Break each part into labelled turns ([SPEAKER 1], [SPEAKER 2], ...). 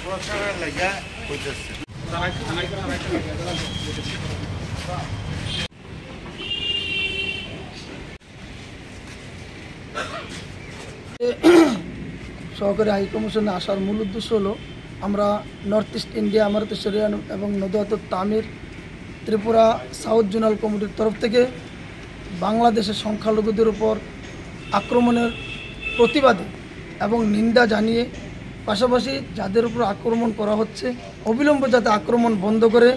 [SPEAKER 1] প্রচারের লাগা হইতেছে।
[SPEAKER 2] সহকারী হাইকমিশনে আসার মূল উদ্দেশ্য হলো আমরা নর্থ ইস্ট ইন্ডিয়া আমারতেশ্বরিয়ান এবং নদুয়াতুত তামির ত্রিপুরা সাউথ জোনাল কমিটির তরফ থেকে বাংলাদেশের সংখ্যালঘুদের উপর আক্রমণের প্রতিবাদে এবং নিন্দা জানিয়ে পাশাপাশি যাদের উপর আক্রমণ করা হচ্ছে অবিলম্বে যাতে আক্রমণ বন্ধ করে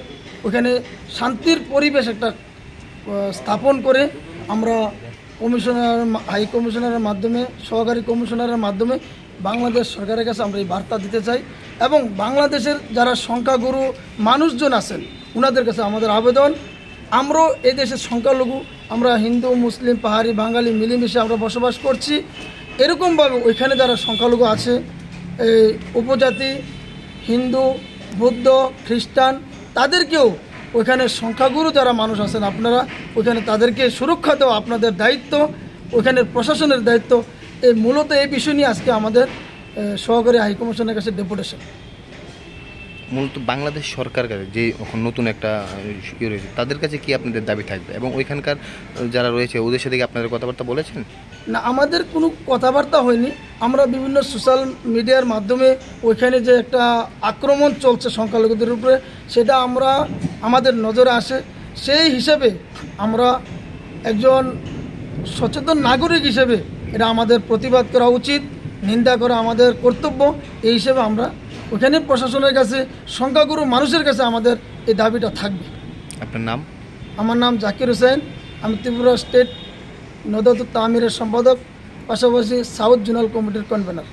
[SPEAKER 2] ওখানে শান্তির পরিবেশ একটা স্থাপন করে আমরা হাই কমিশনারের মাধ্যমে সহকারী কমিশনারের মাধ্যমে বাংলাদেশ সরকারের কাছে আমরা এই বার্তা দিতে চাই এবং বাংলাদেশের যারা সংখ্যাগুরু মানুষজন আছেন ওনাদের কাছে আমাদের আবেদন, আমরাও এই দেশের সংখ্যালঘু, আমরা হিন্দু মুসলিম পাহাড়ি বাঙালি মিলেমিশে আমরা বসবাস করছি। এরকমভাবে ওইখানে যারা সংখ্যালঘু আছে এই উপজাতি হিন্দু বৌদ্ধ খ্রিস্টান তাদেরকেও ওইখানে সংখ্যাগুরু যারা মানুষ আছেন আপনারা ওইখানে তাদেরকে সুরক্ষা দেওয়া আপনাদের দায়িত্ব, ওইখানের প্রশাসনের দায়িত্ব। এই মূলত এই বিষয় নিয়ে আজকে আমাদের সহকারী হাইকমিশনের কাছে ডেপুটেশন।
[SPEAKER 3] মূলত বাংলাদেশ সরকার কাছে যে নতুন একটা ইয়ে রয়েছে তাদের কাছে কি আপনাদের দাবি থাকবে এবং ওইখানকার যারা রয়েছে ওদের সাথে কি আপনাদের কথাবার্তা বলেছেন?
[SPEAKER 2] না, আমাদের কোনো কথাবার্তা হয়নি। আমরা বিভিন্ন সোশ্যাল মিডিয়ার মাধ্যমে ওইখানে যে একটা আক্রমণ চলছে সংখ্যালঘুদের উপরে সেটা আমাদের নজরে আসে। সেই হিসেবে আমরা একজন সচেতন নাগরিক হিসেবে এটা আমাদের প্রতিবাদ করা উচিত, নিন্দা করা আমাদের কর্তব্য। এই হিসেবে আমরা ওখানে প্রশাসনের কাছে সংখ্যাগুরু মানুষের কাছে আমাদের এই দাবিটা থাকবে।
[SPEAKER 3] আপনার নাম?
[SPEAKER 2] আমার নাম জাকির হোসেন, আমি ত্রিপুরা স্টেট নদুয়াতুত তামিরের সম্পাদক, পাশাপাশি সাউথ জোনাল কমিটির কনভেনার।